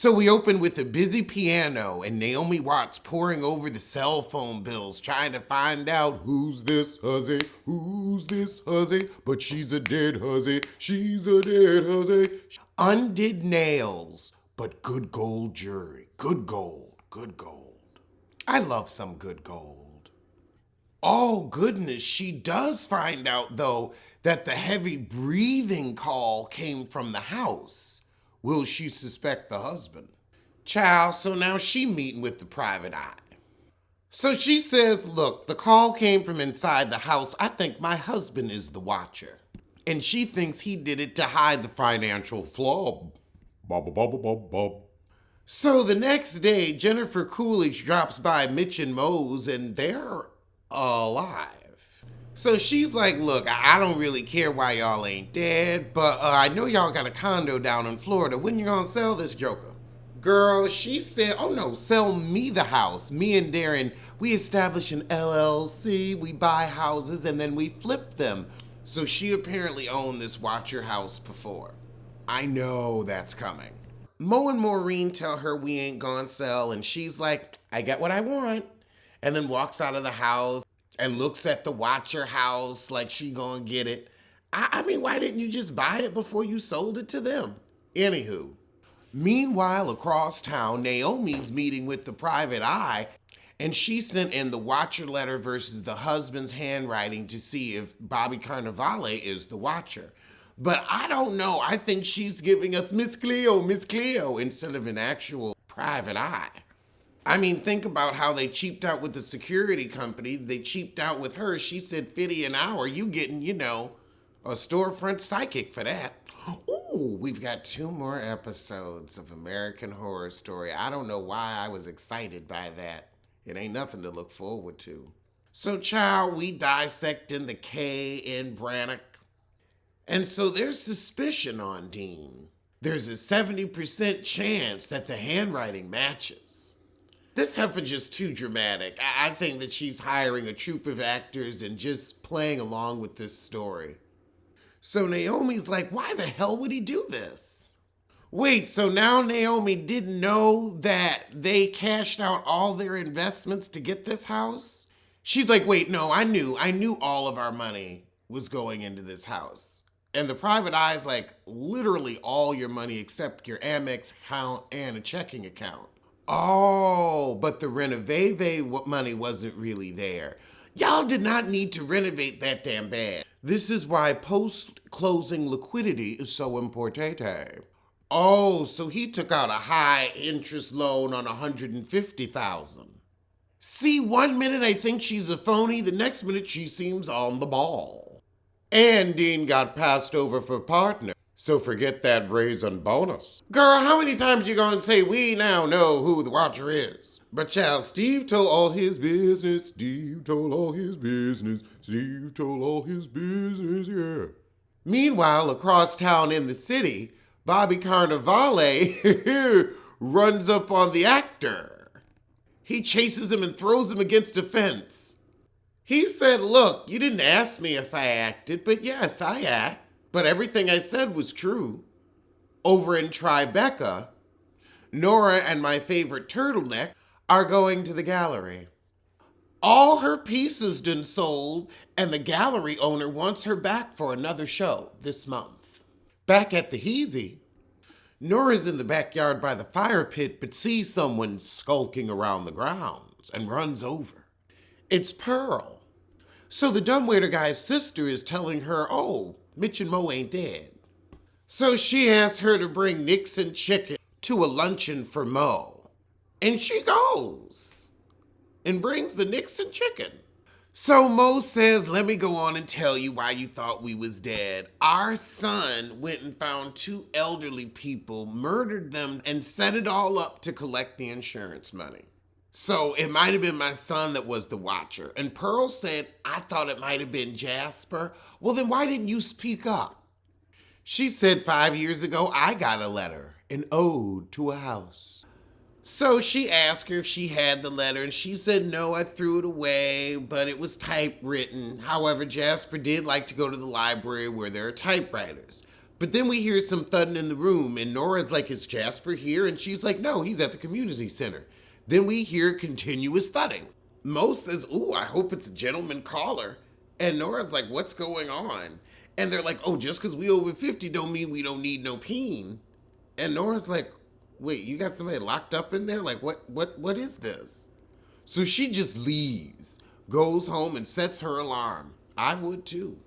So we open with a busy piano and Naomi Watts poring over the cell phone bills, trying to find out who's this hussy, but she's a dead hussy, she's a dead hussy. Undid nails, but good gold jewelry, good gold, good gold. I love some good gold. Oh goodness, she does find out though that the heavy breathing call came from the house. Will she suspect the husband? Child, so now she meeting with the private eye. So she says, look, the call came from inside the house. I think my husband is the watcher. And she thinks he did it to hide the financial flaw. So the next day, Jennifer Coolidge drops by Mitch and Moe's and they're alive. So she's like, look, I don't really care why y'all ain't dead, but I know y'all got a condo down in Florida. When you gonna sell this joker? Girl, she said, oh no, sell me the house. Me and Darren, we establish an LLC, we buy houses, and then we flip them. So she apparently owned this Watcher house before. I know that's coming. Mo and Maureen tell her we ain't gonna sell, and she's like, I get what I want. And then walks out of the house and looks at the Watcher house like she gonna get it. I mean, why didn't you just buy it before you sold it to them? Anywho. Meanwhile, across town, Naomi's meeting with the private eye, and she sent in the Watcher letter versus the husband's handwriting to see if Bobby Cannavale is the Watcher. But I don't know. I think she's giving us Miss Cleo, instead of an actual private eye. I mean, think about how they cheaped out with the security company. They cheaped out with her. She said 50 an hour. You getting, a storefront psychic for that. Ooh, we've got 2 more episodes of American Horror Story. I don't know why I was excited by that. It ain't nothing to look forward to. So, child, we dissecting the K in Brannock. And so there's suspicion on Dean. There's a 70% chance that the handwriting matches. This heifer just too dramatic. I think that she's hiring a troupe of actors and just playing along with this story. So Naomi's like, why the hell would he do this? Wait, so now Naomi didn't know that they cashed out all their investments to get this house? She's like, wait, no, I knew all of our money was going into this house. And the private eye's like, literally all your money except your Amex account and a checking account. Oh, but the Renoveve money wasn't really there. Y'all did not need to renovate that damn bad. This is why post-closing liquidity is so important. Oh, so he took out a high-interest loan on $150,000. See, 1 minute I think she's a phony, the next minute she seems on the ball. And Dean got passed over for partner. So forget that raise on bonus. Girl, how many times you gonna say we now know who the Watcher is? But child, Steve told all his business, yeah. Meanwhile, across town in the city, Bobby Cannavale runs up on the actor. He chases him and throws him against a fence. He said, look, you didn't ask me if I acted, but yes, I act. But everything I said was true. Over in Tribeca, Nora and my favorite turtleneck are going to the gallery. All her pieces done sold, and the gallery owner wants her back for another show this month. Back at the Heezy, Nora's in the backyard by the fire pit, but sees someone skulking around the grounds and runs over. It's Pearl. So the dumbwaiter guy's sister is telling her, oh, Mitch and Mo ain't dead. So she asks her to bring Nixon chicken to a luncheon for Mo. And she goes and brings the Nixon chicken. So Mo says, let me go on and tell you why you thought we was dead. Our son went and found 2 elderly people, murdered them, and set it all up to collect the insurance money. So it might have been my son that was the Watcher. And Pearl said, I thought it might have been Jasper. Well, then why didn't you speak up? She said 5 years ago, I got a letter, an ode to a house. So she asked her if she had the letter, and she said, no, I threw it away, but it was typewritten. However, Jasper did like to go to the library where there are typewriters. But then we hear some thudding in the room, and Nora's like, is Jasper here? And she's like, no, he's at the community center. Then we hear continuous thudding. Mo says, ooh, I hope it's a gentleman caller. And Nora's like, what's going on? And they're like, oh, just because we over 50 don't mean we don't need no peen. And Nora's like, wait, you got somebody locked up in there? Like, what is this? So she just leaves, goes home and sets her alarm. I would too.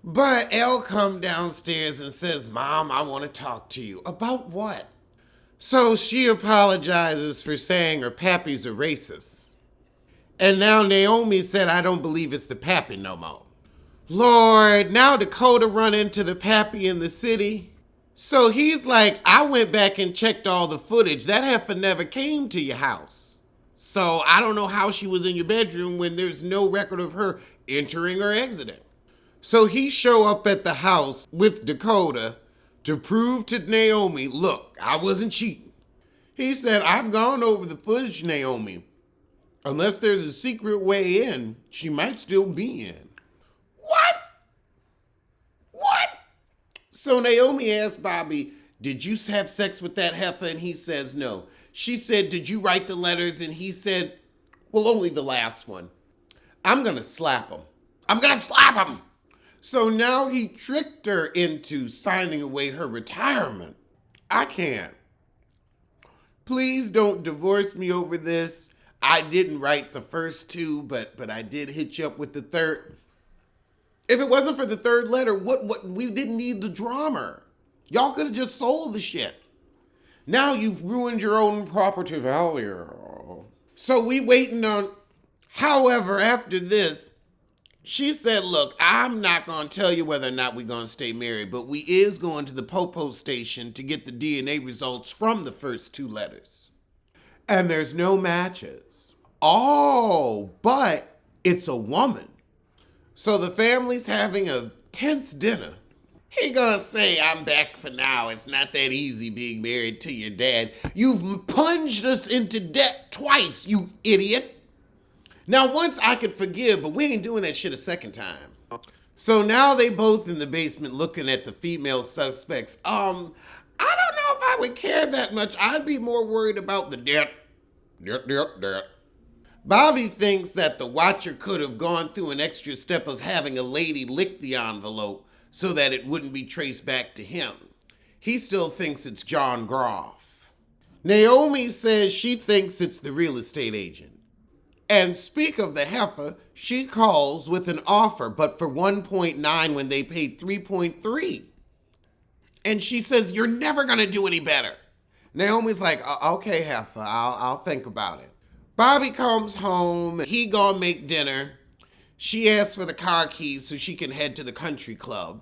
But Elle come downstairs and says, Mom, I want to talk to you. About what? So she apologizes for saying her pappies are racist. And now Naomi said, I don't believe it's the pappy no more. Lord, now Dakota run into the pappy in the city. So he's like, I went back and checked all the footage. That heifer never came to your house. So I don't know how she was in your bedroom when there's no record of her entering or exiting. So he show up at the house with Dakota to prove to Naomi, look, I wasn't cheating. He said, I've gone over the footage, Naomi. Unless there's a secret way in, she might still be in. What? So Naomi asked Bobby, did you have sex with that heifer? And he says no. She said, did you write the letters? And he said, well, only the last one. I'm going to slap him. So now he tricked her into signing away her retirement. I can't. Please don't divorce me over this. I didn't write the first two, but I did hit you up with the third. If it wasn't for the third letter, what we didn't need the drama. Y'all could have just sold the shit. Now you've ruined your own property value. So we waiting on, however, after this, she said, look, I'm not going to tell you whether or not we're going to stay married, but we is going to the Popo station to get the DNA results from the first two letters. And there's no matches. Oh, but it's a woman. So the family's having a tense dinner. He gonna say, I'm back for now. It's not that easy being married to your dad. You've plunged us into debt twice, you idiot. Now, once I could forgive, but we ain't doing that shit a second time. So now they both in the basement looking at the female suspects. I don't know if I would care that much. I'd be more worried about the debt. Bobby thinks that the watcher could have gone through an extra step of having a lady lick the envelope so that it wouldn't be traced back to him. He still thinks it's John Groff. Naomi says she thinks it's the real estate agent. And speak of the heifer, she calls with an offer, but for 1.9 when they paid 3.3. And she says, you're never going to do any better. Naomi's like, okay, heifer, I'll think about it. Bobby comes home. He gonna make dinner. She asks for the car keys so she can head to the country club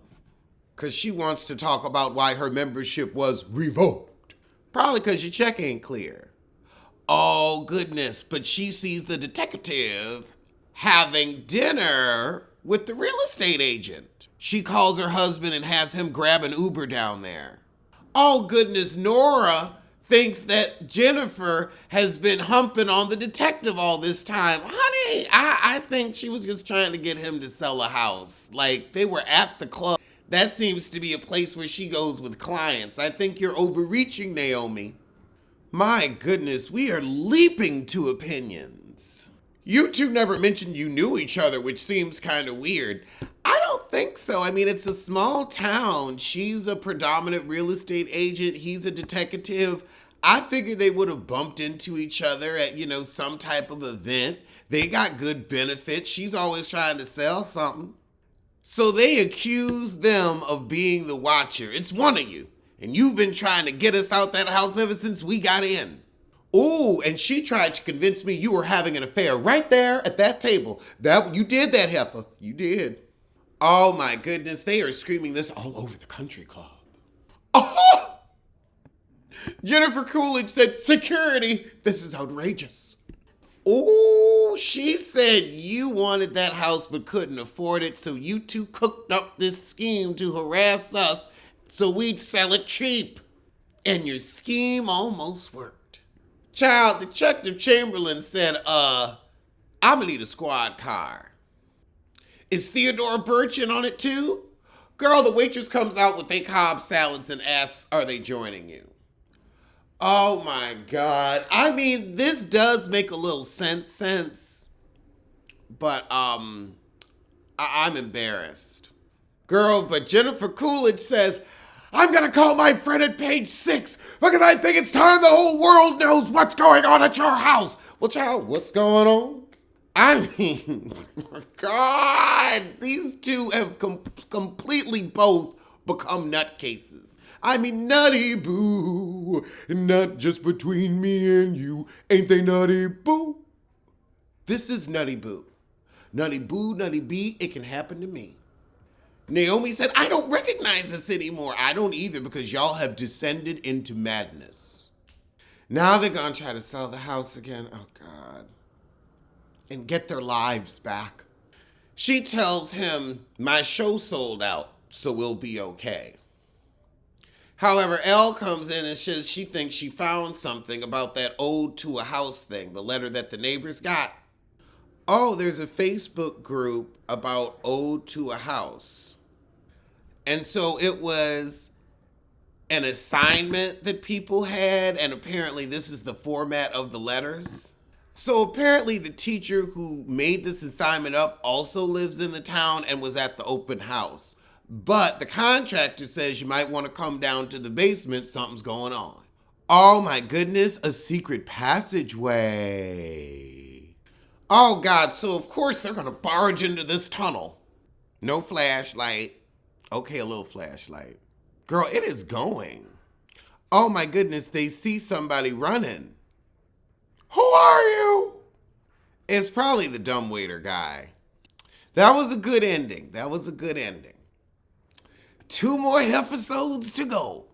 because she wants to talk about why her membership was revoked. Probably because your check ain't clear. Oh, goodness. But she sees the detective having dinner with the real estate agent. She calls her husband and has him grab an Uber down there. Oh, goodness. Nora thinks that Jennifer has been humping on the detective all this time. Honey, I think she was just trying to get him to sell a house. Like, they were at the club. That seems to be a place where she goes with clients. I think you're overreaching, Naomi. My goodness, we are leaping to opinions. You two never mentioned you knew each other, which seems kind of weird. I don't think so. I mean, it's a small town. She's a predominant real estate agent. He's a detective. I figured they would have bumped into each other at, some type of event. They got good benefits. She's always trying to sell something. So they accuse them of being the watcher. It's one of you. And you've been trying to get us out that house ever since we got in. Ooh, and she tried to convince me you were having an affair right there at that table. You did that, heifer. You did. Oh my goodness, they are screaming this all over the country club. Oh! Jennifer Coolidge said, security, this is outrageous. Oh, she said you wanted that house but couldn't afford it, so you two cooked up this scheme to harass us so we'd sell it cheap. And your scheme almost worked. Child, Detective Chamberlain said, I'm gonna need a squad car. Is Theodore Birch in on it too? Girl, the waitress comes out with their Cobb salads and asks, are they joining you? Oh my God. I mean, this does make a little sense, but I'm embarrassed. Girl, but Jennifer Coolidge says, I'm gonna call my friend at page 6 because I think it's time the whole world knows what's going on at your house. Well, child, what's going on? I mean, God, these two have completely both become nutcases. I mean, nutty boo, not just between me and you. Ain't they nutty boo? This is nutty boo. Nutty boo, nutty bee, it can happen to me. Naomi said, I don't recognize this anymore. I don't either because y'all have descended into madness. Now they're going to try to sell the house again. Oh, God. And get their lives back. She tells him, my show sold out, so we'll be okay. However, Elle comes in and says she thinks she found something about that ode to a house thing, the letter that the neighbors got. Oh, there's a Facebook group about ode to a house. And so it was an assignment that people had, and apparently this is the format of the letters. So apparently the teacher who made this assignment up also lives in the town and was at the open house. But the contractor says you might want to come down to the basement, something's going on. Oh my goodness, a secret passageway. Oh God, so of course they're gonna barge into this tunnel. No flashlight. Okay, a little flashlight. Girl, it is going. Oh my goodness, they see somebody running. Who are you? It's probably the dumbwaiter guy. That was a good ending. 2 more episodes to go.